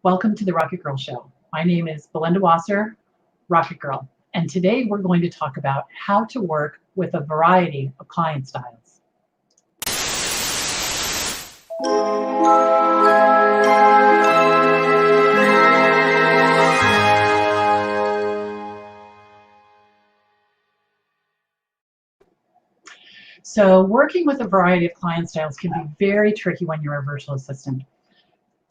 Welcome to the RocketGirl Show. My name is Belinda Wasser, Rocket Girl, and today we're going to talk about how to work with a variety of client styles. So working with a variety of client styles can be very tricky when you're a virtual assistant.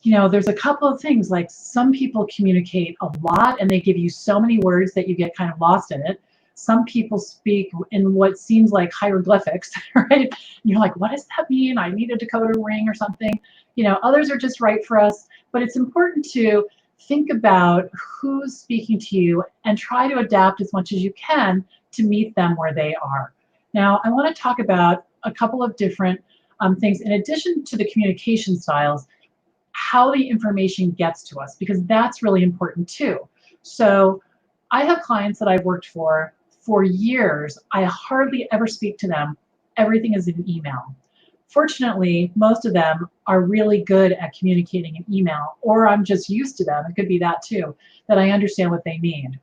There's a couple of things, like some people communicate a lot and they give you so many words that you get kind of lost in it. Some people speak in what seems like hieroglyphics, right? And you're like, what does that mean? I need a decoder ring or something. Others are just right for us, but it's important to think about who's speaking to you and try to adapt as much as you can to meet them where they are. Now, I want to talk about a couple of different things in addition to the communication styles, how the information gets to us, because that's really important too. So I have clients that I've worked for years. I hardly ever speak to them. Everything is in email. Fortunately, most of them are really good at communicating in email, or I'm just used to them. It could be that too, that I understand what they need.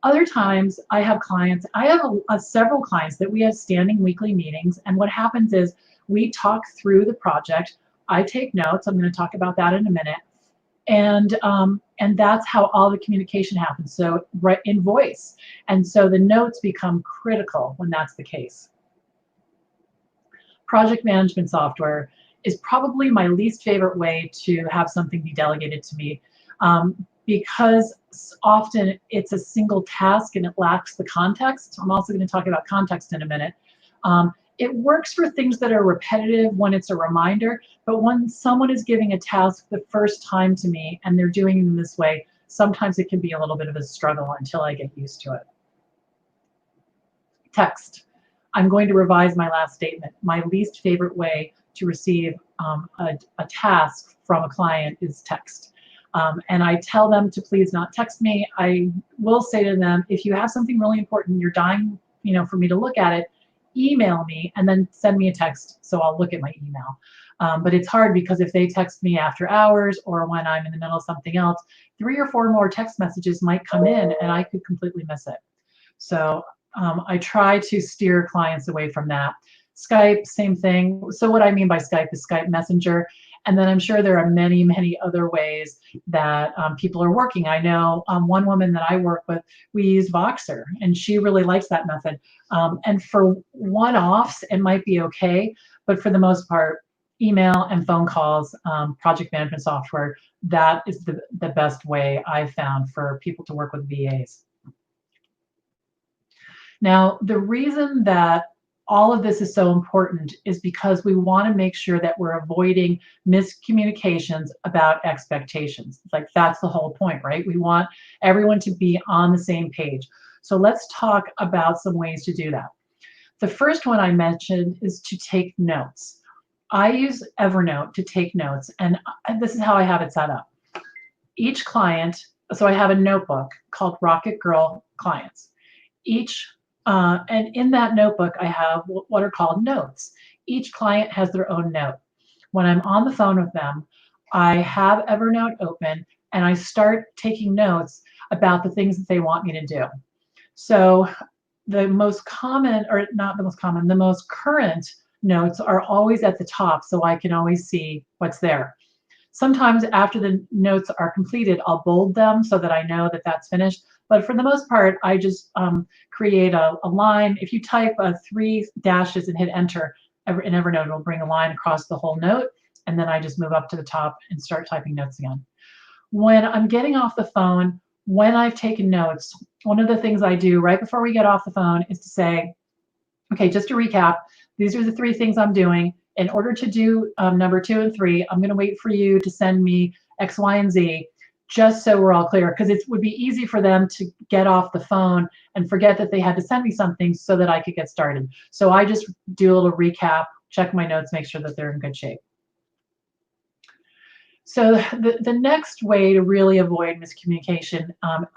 Other times I have clients, I have several clients that we have standing weekly meetings, and what happens is we talk through the project. I take notes. I'm going to talk about that in a minute. And that's how all the communication happens, so right in voice. And so the notes become critical when that's the case. Project management software is probably my least favorite way to have something be delegated to me, because often it's a single task and it lacks the context. I'm also going to talk about context in a minute. It works for things that are repetitive when it's a reminder, but when someone is giving a task the first time to me and they're doing it in this way, sometimes it can be a little bit of a struggle until I get used to it. Text. I'm going to revise my last statement. My least favorite way to receive a task from a client is text. And I tell them to please not text me. I will say to them, if you have something really important, you're dying, for me to look at it, email me and then send me a text so I'll look at my email. But it's hard because if they text me after hours or when I'm in the middle of something else, 3 or 4 more text messages might come in and I could completely miss it. So I try to steer clients away from that. Skype, same thing. So what I mean by Skype is Skype Messenger. And then I'm sure there are many, many other ways that people are working. I know one woman that I work with, we use Voxer, and she really likes that method. And for one-offs, it might be okay, but for the most part, email and phone calls, project management software, that is the best way I've found for people to work with VAs. Now, the reason that all of this is so important is because we want to make sure that we're avoiding miscommunications about expectations. Like, that's the whole point, right? We want everyone to be on the same page. So let's talk about some ways to do that. The first one I mentioned is to take notes. I use Evernote to take notes, and this is how I have it set up. Each client, so I have a notebook called RocketGirl Clients. And in that notebook, I have what are called notes. Each client has their own note. When I'm on the phone with them, I have Evernote open and I start taking notes about the things that they want me to do. So the most common, or not the most common, the most current notes are always at the top, so I can always see what's there. Sometimes after the notes are completed, I'll bold them so that I know that that's finished. But for the most part, I just create a line. If you type 3 dashes and hit enter in Evernote, it'll bring a line across the whole note. And then I just move up to the top and start typing notes again. When I'm getting off the phone, when I've taken notes, one of the things I do right before we get off the phone is to say, okay, just to recap, these are the 3 things I'm doing. In order to do number 2 and 3, I'm going to wait for you to send me X, Y, and Z, just so we're all clear, because it would be easy for them to get off the phone and forget that they had to send me something so that I could get started. So I just do a little recap, check my notes, make sure that they're in good shape. So the next way to really avoid miscommunication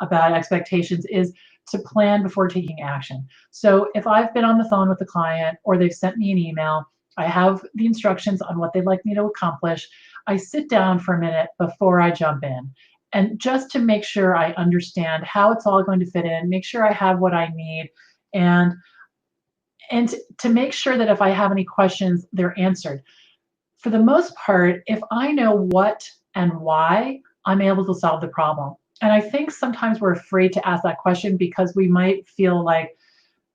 about expectations is to plan before taking action. So if I've been on the phone with the client or they've sent me an email, I have the instructions on what they'd like me to accomplish. I sit down for a minute before I jump in, and just to make sure I understand how it's all going to fit in, make sure I have what I need, and to make sure that if I have any questions, they're answered. For the most part, if I know what and why, I'm able to solve the problem. And I think sometimes we're afraid to ask that question because we might feel like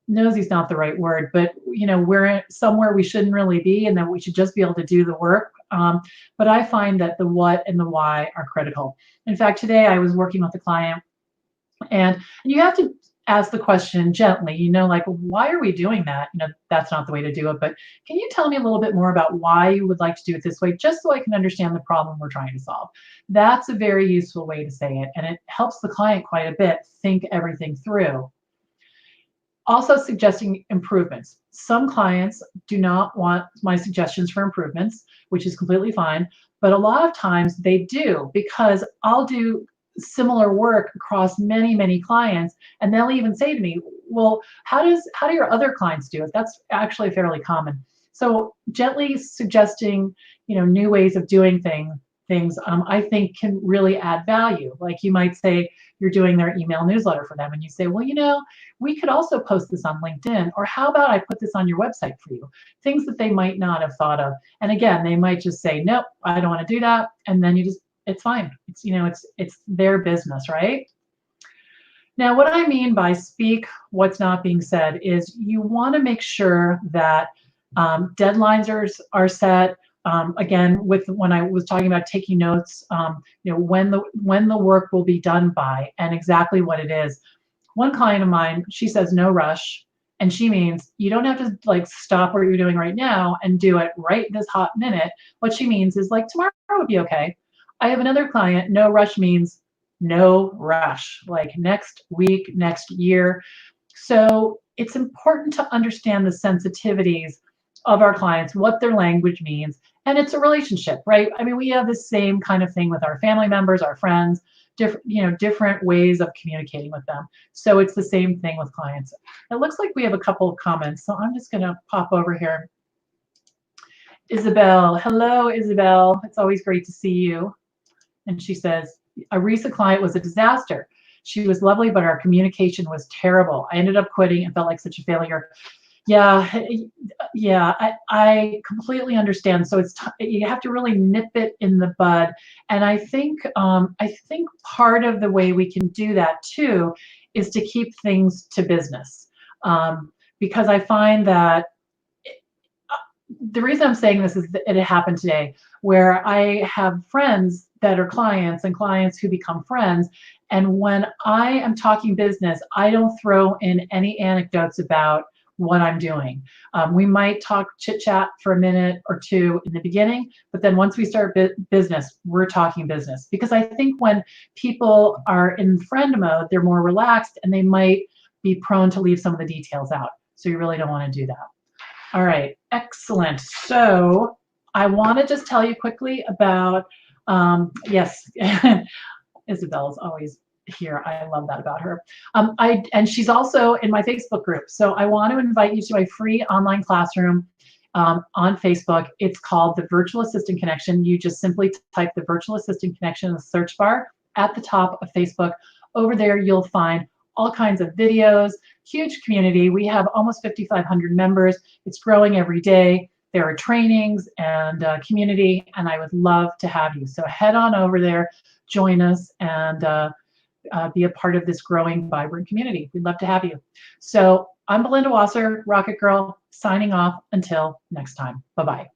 nosy is not the right word, but we're somewhere we shouldn't really be, and that we should just be able to do the work. But I find that the what and the why are critical. In fact, today I was working with a client, and you have to ask the question gently, like, why are we doing that? That's not the way to do it, but can you tell me a little bit more about why you would like to do it this way, just so I can understand the problem we're trying to solve? That's a very useful way to say it, and it helps the client quite a bit think everything through. Also, suggesting improvements. Some clients do not want my suggestions for improvements, which is completely fine, but a lot of times they do, because I'll do similar work across many, many clients, and they'll even say to me, well, how do your other clients do it? That's actually fairly common. So gently suggesting new ways of doing things, I think can really add value. Like, you might say you're doing their email newsletter for them, and you say, well, we could also post this on LinkedIn, or how about I put this on your website for you? Things that they might not have thought of. And again, they might just say, nope, I don't want to do that. And then it's fine. It's their business, right? Now, what I mean by speak what's not being said is you want to make sure that deadlines are set. Again, when I was talking about taking notes, when the work will be done by and exactly what it is. One client of mine, she says no rush, and she means you don't have to stop what you're doing right now and do it right this hot minute. What she means is tomorrow would be okay. I have another client, no rush means no rush, like next week, next year. So it's important to understand the sensitivities of our clients, what their language means, and it's a relationship, right? I mean, we have the same kind of thing with our family members, our friends, different ways of communicating with them. So it's the same thing with clients. It looks like we have a couple of comments, so I'm just going to pop over here. Isabel, hello, Isabel. It's always great to see you. And she says, a recent client was a disaster. She was lovely, but our communication was terrible. I ended up quitting and felt like such a failure. Yeah, I completely understand. So you have to really nip it in the bud. And I think part of the way we can do that too is to keep things to business, because I find that the reason I'm saying this is that it happened today, where I have friends that are clients and clients who become friends. And when I am talking business, I don't throw in any anecdotes about what I'm doing. We might talk chit chat for a minute or two in the beginning, but then once we start business, we're talking business. Because I think when people are in friend mode, they're more relaxed and they might be prone to leave some of the details out. So you really don't want to do that. All right, excellent. So I want to just tell you quickly about, yes, Isabel's always here. I love that about her. And she's also in my Facebook group. So I want to invite you to my free online classroom on Facebook. It's called the Virtual Assistant Connection. You just simply type the Virtual Assistant Connection in the search bar at the top of Facebook. Over there, you'll find all kinds of videos, huge community. We have almost 5,500 members. It's growing every day. There are trainings and community, and I would love to have you. So head on over there, join us, and be a part of this growing, vibrant community. We'd love to have you. So I'm Belinda Wasser, Rocket Girl, signing off until next time. Bye-bye.